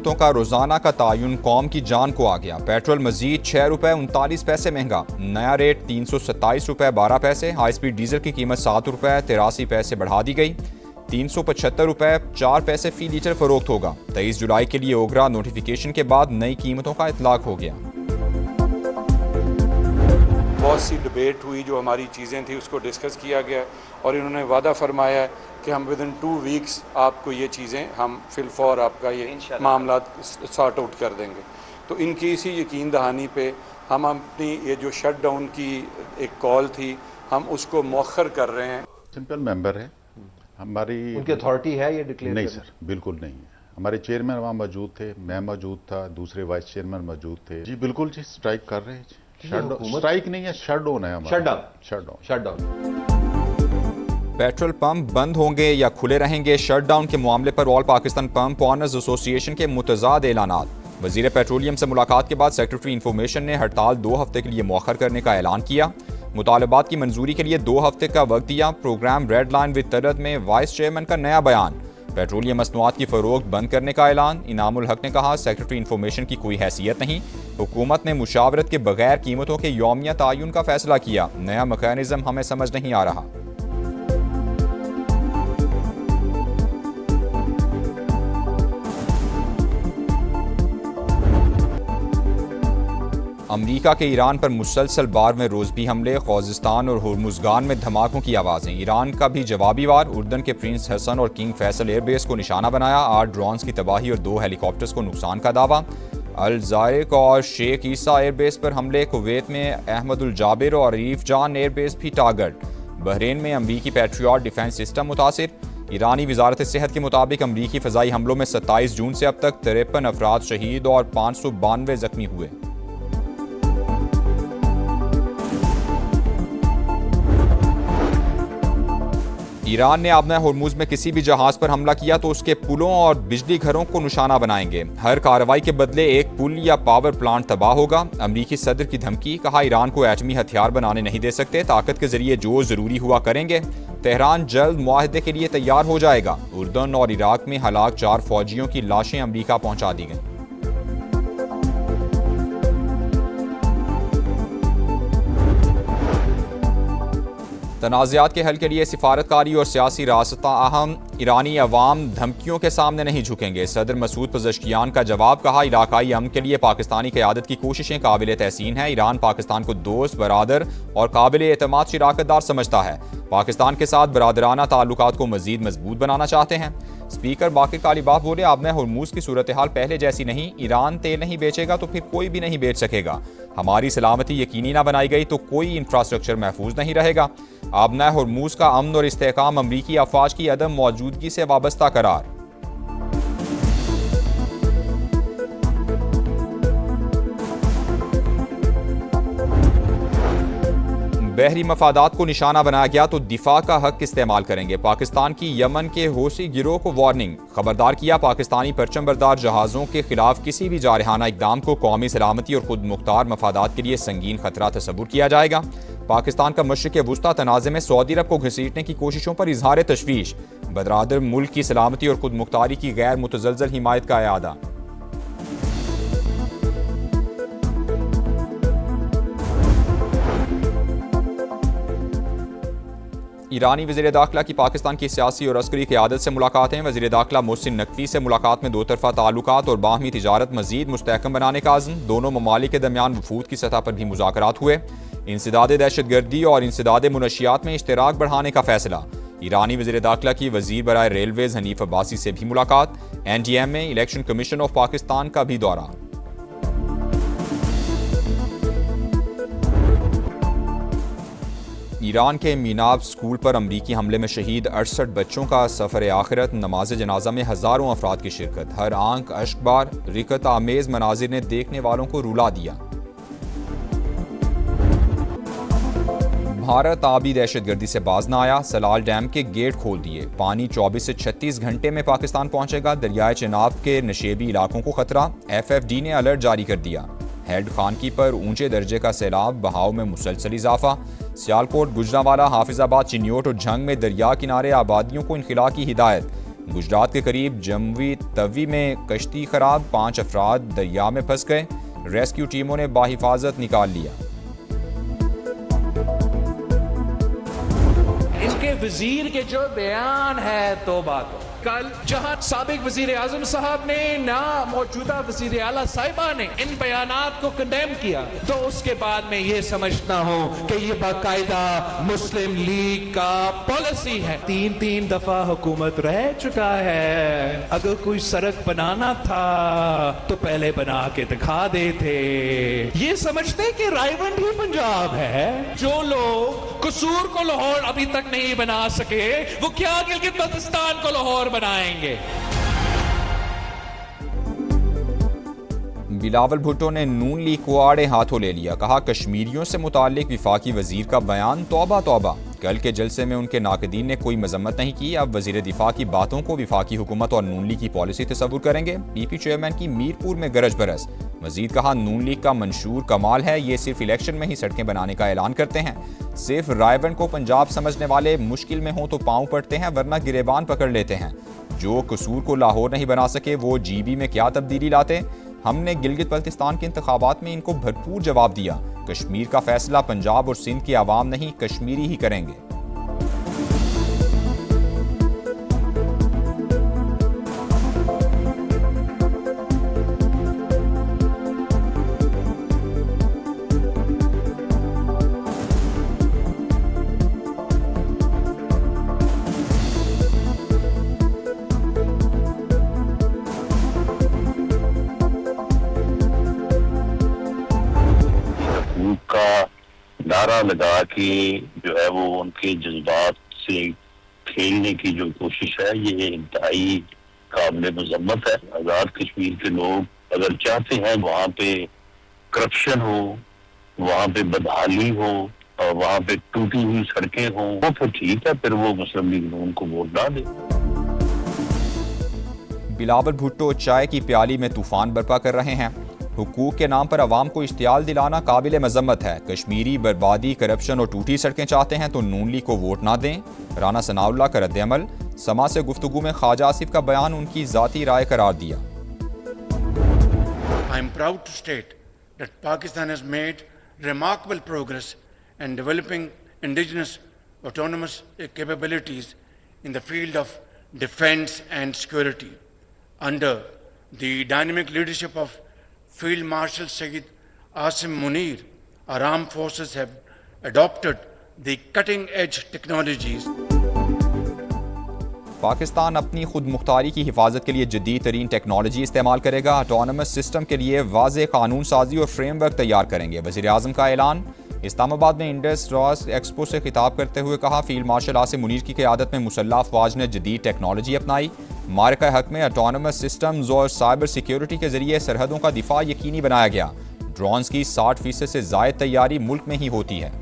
कीमतों का रोजाना का तायुन कौम की जान को आ गया। पेट्रोल मजीद 6 रुपये 39 पैसे महंगा, नया रेट 327 रुपये 12 पैसे। हाई स्पीड डीजल की कीमत 7 रुपये 83 पैसे बढ़ा दी गई, 375 रुपये 4 पैसे फी लीटर फरोख्त होगा। 23 जुलाई के लिए ओगरा नोटिफिकेशन के बाद नई कीमतों का इतलाक हो गया। बहुत सी डिबेट हुई, जो हमारी चीज़ें थी उसको डिस्कस किया गया और इन्होंने वादा फरमाया है कि हम विद इन 2 वीक्स आपको ये चीज़ें हम फिलफौर आपका ये मामला सॉर्ट आउट कर देंगे। तो इनकी इसी यकीन दहानी पे हम अपनी ये जो शट डाउन की एक कॉल थी हम उसको मौखर कर रहे हैं। सिंपल मेंबर है हमारी, उनकी अथॉरिटी है ये डिक्लेयर? नहीं सर, बिल्कुल नहीं है। हमारे चेयरमैन वहाँ मौजूद थे, मैं मौजूद था, दूसरे वाइस चेयरमैन मौजूद थे। जी बिल्कुल जी, स्ट्राइक कर रहे हैं जी। स्ट्राइक नहीं है, शट डाउन है हमारा। Shut down. पेट्रोल पंप बंद होंगे या खुले रहेंगे, शटडाउन के मामले पर all Pakistan pump owners association के मुतजाद ऐलानात। वजीर पेट्रोलियम से मुलाकात के बाद सेक्रेटरी इंफॉर्मेशन ने हड़ताल 2 हफ्ते के लिए मौखर करने का ऐलान किया। मुतालबात की मंजूरी के लिए 2 हफ्ते का वक्त दिया। प्रोग्राम रेड लाइन विद तरत में वाइस चेयरमैन का नया बयान। पेट्रोलियम मसनूआत की फरोख्त बंद करने का ऐलान। इनामुल हक ने कहा, सेक्रेटरी इंफॉर्मेशन की कोई हैसियत नहीं, हुकूमत ने मुशावरत के बगैर कीमतों के यौमिया तायुन का फैसला किया। नया मैकेनिज्म हमें समझ नहीं आ रहा। अमरीका के ईरान पर मुसलसल बार में रोज़बी हमले, ख़ुज़िस्तान और हुर्मुज़गान में धमाकों की आवाज़ें। ईरान का भी जवाबी वार, उर्दन के प्रिंस हसन और किंग फैसल एयरबेस को निशाना बनाया। 8 ड्रोन्स की तबाही और 2 हेलीकॉप्टर्स को नुकसान का दावा। अल ज़ायक और शेख ईसा एयरबेस पर हमले। कुवैत में अहमदुल जाबिर और अरीफ जान एयरबेस भी टारगेट। बहरीन में अमरीकी पैट्रियट डिफेंस सिस्टम मुतासिर। ईरानी वजारत सेहत के मुताबिक अमरीकी फ़ज़ाई हमलों में 27 जून से अब तक 53 अफराद शहीद और 592 जख्मी हुए। ईरान ने आबना होर्मुज़ में किसी भी जहाज पर हमला किया तो उसके पुलों और बिजली घरों को निशाना बनाएंगे। हर कार्रवाई के बदले एक पुल या पावर प्लांट तबाह होगा। अमरीकी सदर की धमकी, कहा ईरान को एटमी हथियार बनाने नहीं दे सकते, ताकत के जरिए जो जरूरी हुआ करेंगे। तेहरान जल्द मुआहदे के लिए तैयार हो जाएगा। उर्दन और इराक में हलाक 4 फौजियों की लाशें अमरीका पहुंचा दी गईं। तनाज़ात के हल के लिए सिफारतकारी और सियासी रास्ता अहम। ईरानी अवाम धमकियों के सामने नहीं झुकेंगे। सदर मसूद पज़ेश्कियान का जवाब, कहा इलाकाई अमन के लिए पाकिस्तानी क़यादत की कोशिशें काबिल तहसीन है। ईरान पाकिस्तान को दोस्त, बरादर और काबिल एतमाद शराकतदार समझता है। पाकिस्तान के साथ बरादराना ताल्लुकात को मजीद मजबूत बनाना चाहते हैं। स्पीकर बाकिर कालिबाफ बोले, आबना होर्मुज़ की सूरत हाल पहले जैसी नहीं। ईरान तेल नहीं बेचेगा तो फिर कोई भी नहीं बेच सकेगा। हमारी सलामती यकीनी ना बनाई गई तो कोई इंफ्रास्ट्रक्चर महफूज नहीं रहेगा। आबना होर्मुज़ का अमन और इस्तेहकाम अमरीकी अफवाज की अदम मौजूदगी से वाबस्ता करार। बहरी मफादात को निशाना बनाया गया तो दिफा का हक इस्तेमाल करेंगे। पाकिस्तान की यमन के हौसी गिरोह को वार्निंग, खबरदार किया, पाकिस्तानी परचम बरदार जहाज़ों के खिलाफ किसी भी जारहाना इकदाम को कौमी सलामती और खुद मुख्तार मफादात के लिए संगीन खतरा तस्वुर किया जाएगा। पाकिस्तान का मशरिक़ वुस्ता तनाज़े में सऊदी अरब को घसीटने की कोशिशों पर इजहार तशवीश, बरदार मुल्क की सलामती और खुद मुख्तारी की गैर मुतज़लज़ल हिमायत का अयादा। ईरानी वज़ीर दाखिला की पाकिस्तान की सियासी और अस्करी क़यादत से मुलाकातें। वज़ीर दाखिला मोहसिन नकवी से मुलाकात में 2 तरफ़ा ताल्लुकात और बाहमी तिजारत मज़ीद मुस्तहकम बनाने का आज़म। दोनों ममालिक के दरमियान वफूद की सतह पर भी मुज़ाकरात हुए। इंसदाद दहशतगर्दी और इंसदाद मुनशियात में इश्तराक बढ़ाने का फैसला। ईरानी वज़ीर दाखिला की वज़ीर बराए रेलवेज़ हनीफ अब्बासी से भी मुलाकात। NDM में इलेक्शन कमीशन ऑफ पाकिस्तान का भी दौरा। ईरान के मीनाब स्कूल पर अमरीकी हमले में शहीद 68 बच्चों का सफ़र आखिरत। नमाज जनाजा में हज़ारों अफराद की शिरकत। हर आंख अश्कबार रिकत आमेज़ मनाजिर ने देखने वालों को रुला दिया। भारत आबी दहशतगर्दी से बाज न आया। सलाल डैम के गेट खोल दिए। पानी 24 से 36 घंटे में पाकिस्तान पहुंचेगा। दरियाए चिनाब के नशेबी इलाकों को खतरा। FFD ने अलर्ट जारी कर दिया। हेड खानकी पर ऊंचे दर्जे का सैलाब, बहाव में मुसलसल इजाफा। सियालकोट, गुजरांवाला, हाफिजाबाद, चिन्योट और झंग में दरिया किनारे आबादियों को इनखला की हिदायत। गुजरात के करीब जम्वी तवी में कश्ती खराब, 5 अफराद दरिया में फंस गए। रेस्क्यू टीमों ने बाहिफाजत निकाल लिया। इनके वजीर के जो बयान है तौबा तो कल जहां साबिक वजीर आजम साहब ने ना मौजूदा वजीर आला साहिबा ने इन बयानात को कंडेम किया, तो उसके बाद में ये समझता हूं कि ये बाकायदा मुस्लिम लीग का पॉलिसी है। 3 दफा हुकूमत रह चुका है। अगर कोई सड़क बनाना था तो पहले बना के दिखा देते। ये समझते कि रायवंड ही पंजाब है। जो लोग कसूर को लाहौर अभी तक नहीं बना सके, वो क्या गिलगित बल्तिस्तान को लाहौर बनाएंगे? बिलावल भुट्टो ने नून लीग को आड़े हाथों ले लिया। कहा, कश्मीरियों से मुताल्लिक विफाकी वजीर का बयान तौबा तौबा। कल के जलसे में उनके नाकदीन ने कोई मजम्मत नहीं की। अब वजीर दिफा की बातों को विफाकी हुकूमत और नून लीग की पॉलिसी तस्वुर करेंगे। पीपी चेयरमैन की मीरपुर में गरज बरस। मजीद कहा, नून लीग का मंशूर कमाल है, ये सिर्फ इलेक्शन में ही सड़कें बनाने का ऐलान करते हैं। सिर्फ रायवंड को पंजाब समझने वाले मुश्किल में हों तो पांव पड़ते हैं, वरना गिरेबान पकड़ लेते हैं। जो कसूर को लाहौर नहीं बना सके, वो जीबी में क्या तब्दीली लाते? हमने गिलगित बल्तिस्तान के इंतखाबात में इनको भरपूर जवाब दिया। कश्मीर का फैसला पंजाब और सिंध की आवाम नहीं, कश्मीरी ही करेंगे। नारा लगा के जो है वो उनके जज्बात से खेलने की जो कोशिश है, ये इंतहाई काबिल मजम्मत है। आजाद कश्मीर के लोग अगर चाहते हैं वहाँ पे करप्शन हो, वहाँ पे बदहाली हो और वहाँ पे टूटी हुई सड़कें हों, वो फिर ठीक है, फिर वो मुस्लिम लीग नून को वोट ना दे। बिलावल भुट्टो चाय की प्याली में तूफान बर्पा कर रहे हैं। हुकूक के नाम पर अवाम को इश्तियाल दिलाना काबिल मजम्मत है। कश्मीरी बर्बादी, करप्शन और टूटी सड़कें चाहते हैं तो नून लीग को वोट ना दें। राना सनाउल्लाह का रद्द-ए-अमल। समा से गुफ्तगू में ख्वाजा आसिफ का बयान उनकी ज़ाती राय करार दिया। I am proud to state that Pakistan has made remarkable progress in developing indigenous autonomous capabilities in the field of defense and security. Under the dynamic leadership of Field Marshal Sayyid Asim Munir, our armed forces have adopted the cutting-edge technologies. Pakistan अपनी खुद मुख्तारी की हिफाजत के लिए जदीद तरीन technology इस्तेमाल करेगा। ऑटोनमस सिस्टम के लिए वाज़ेह कानून साजी और फ्रेमवर्क तैयार करेंगे। वज़ीर आज़म का ऐलान। इस्लामाबाद में इंडस रॉस एक्सपो से खिताब करते हुए कहा, फील्ड मार्शल आसिम मुनीर की क़यादत में मुसल्लह अफवाज ने जदीद टेक्नोलॉजी अपनाई। मारका हक में ऑटोनमस सिस्टम्स और साइबर सिक्योरिटी के जरिए सरहदों का दिफा यकीनी बनाया गया। ड्रोन्स की 60% से ज़ायद तैयारी मुल्क में ही होती है।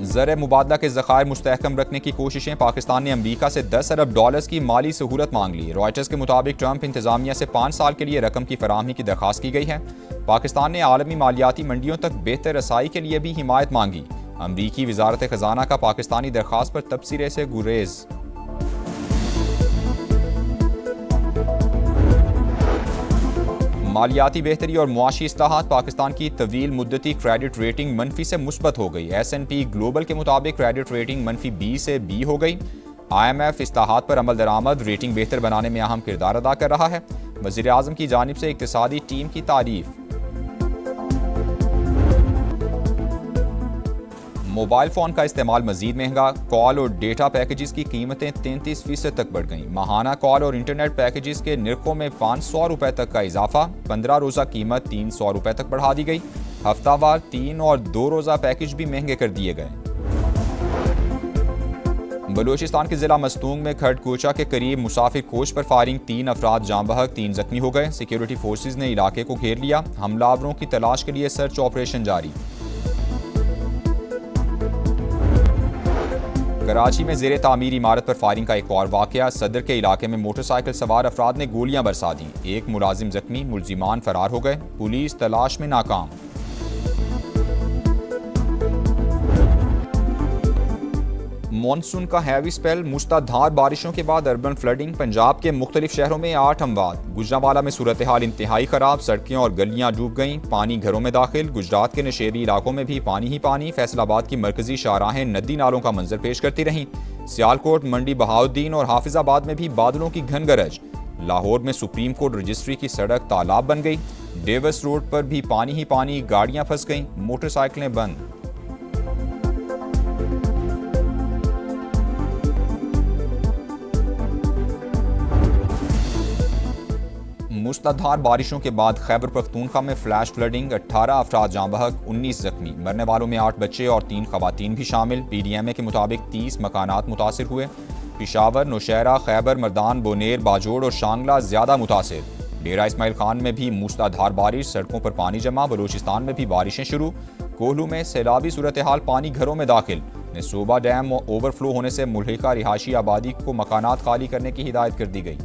ज़र मुबादला के ज़खायर मुस्तहकम रखने की कोशिशें। पाकिस्तान ने अमरीका से $10 अरब की माली सहूलत मांग ली। रॉयटर्स के मुताबिक ट्रंप इंतजामिया से 5 साल के लिए रकम की फराहमी की दरख्वास्त की गई है। पाकिस्तान ने आलमी मालियाती मंडियों तक बेहतर रसाई के लिए भी हिमायत मांगी। अमरीकी वजारत खजाना का पाकिस्तानी दरख्वास्त पर तबसरे से गुरेज। मालियाती बेहतरी और मुआशी इस्लाहात। पाकिस्तान की तवील मुद्दती क्रेडिट रेटिंग मनफी से मुस्बत हो गई। S&P ग्लोबल के मुताबिक क्रेडिट रेटिंग मनफी B से B हो गई। IMF इस्लाहात पर अमल दरामद रेटिंग बेहतर बनाने में अहम किरदार अदा कर रहा है। वज़ीर आज़म की जानिब से इक्तिसादी टीम की तारीफ। मोबाइल फ़ोन का इस्तेमाल मजीद महंगा। कॉल और डेटा पैकेजेस की कीमतें 33% तक बढ़ गईं। माहाना कॉल और इंटरनेट पैकेजेस के निर्खों में 500 रुपये तक का इजाफा। 15 रोज़ा कीमत 300 रुपये तक बढ़ा दी गई। हफ्तावार 3 और 2 रोज़ा पैकेज भी महंगे कर दिए गए। बलूचिस्तान के जिला मस्तूंग में खड़कोचा के करीब मुसाफिर कोच पर फायरिंग। 3 अफराद जाँ बहक, 3 जख्मी हो गए। सिक्योरिटी फोर्सेज ने इलाके को घेर लिया। हमलावरों की तलाश के लिए सर्च ऑपरेशन जारी। कराची में ज़ेरे तामीर इमारत पर फायरिंग का एक और वाक़या। सदर के इलाके में मोटरसाइकिल सवार अफराद ने गोलियां बरसा दी। एक मुलाजिम जख्मी, मुलजिमान फरार हो गए। पुलिस तलाश में नाकाम। मॉनसून का हैवी स्पेल, मूसलाधार बारिशों के बाद अर्बन फ्लडिंग। पंजाब के मुख्तलिफ शहरों में 8 अमवात। गुजरांवाला में सूरत हाल इंतहाई खराब, सड़कें और गलियां डूब गईं, पानी घरों में दाखिल। गुजरात के नशेबी इलाकों में भी पानी ही पानी। फैसलाबाद की मरकजी शाहराहें नदी नालों का मंजर पेश करती रहीं। सियालकोट, मंडी, बहाउद्दीन और हाफिजाबाद में भी बादलों की घन गरज। लाहौर में सुप्रीम कोर्ट रजिस्ट्री की सड़क तालाब बन गई। डेविस रोड पर भी पानी ही पानी, गाड़ियां फंस गईं, मोटरसाइकिलें बंद। मूसलाधार बारिशों के बाद खैबर पख्तूनख्वा में फ्लैश फ्लडिंग, 18 अफराद जाँ बहक, 19 जख्मी। मरने वालों में 8 बच्चे और 3 खवातीन भी शामिल। PDMA के मुताबिक 30 मकानात मुतासिर हुए। पिशावर, नौशहरा, खैबर, मर्दान, बोनेर, बाजोड़ और शांगला ज्यादा मुतासिर। डेरा इस्माइल खान में भी मूसलाधार बारिश, सड़कों पर पानी जमा। बलूचिस्तान में भी बारिशें शुरू। कोहलू में सैलाबी सूरत हाल, पानी घरों में दाखिल। नेसोबा डैम ओवरफ्लो होने से मुल्हिका रिहायशी आबादी को मकानात खाली करने की हिदायत कर दी गई।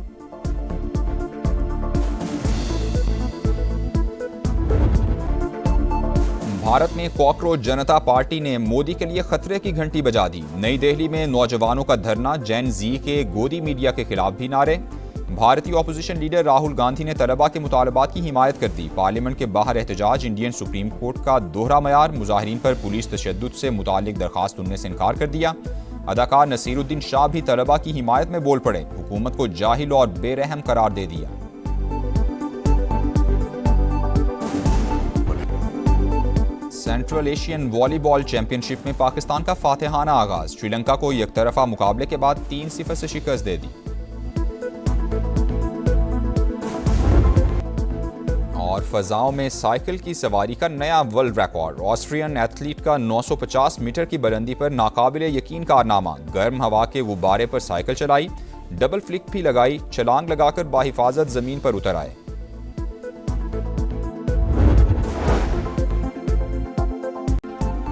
भारत में कॉकरोच जनता पार्टी ने मोदी के लिए खतरे की घंटी बजा दी। नई दिल्ली में नौजवानों का धरना, जेन जी के गोदी मीडिया के खिलाफ भी नारे। भारतीय अपोजिशन लीडर राहुल गांधी ने तलबा के मुतालबात की हिमायत कर दी। पार्लियामेंट के बाहर एहतजाज, इंडियन सुप्रीम कोर्ट का दोहरा मयार। मुजाहिरीन पर पुलिस तशद्दुद से मुतालिक दरखास्त सुनने से इनकार कर दिया। अदाकार नसीरुद्दीन शाह भी तलबा की हिमायत में बोल पड़े। हुकूमत को जाहिल और बेरहम करार दे दिया। सेंट्रल एशियन वॉलीबॉल चैंपियनशिप में पाकिस्तान का फातिहाना आगाज। श्रीलंका को एकतरफा मुकाबले के बाद 3-0 से शिकस्त दे दी। और फजाओं में साइकिल की सवारी का नया वर्ल्ड रिकॉर्ड। ऑस्ट्रियन एथलीट का 950 मीटर की बुलंदी पर नाकाबिले यकीन कारनामा। गर्म हवा के गुब्बारे पर साइकिल चलाई, डबल फ्लिक भी लगाई, छलांग लगाकर बाहिफाजत जमीन पर उतर आए।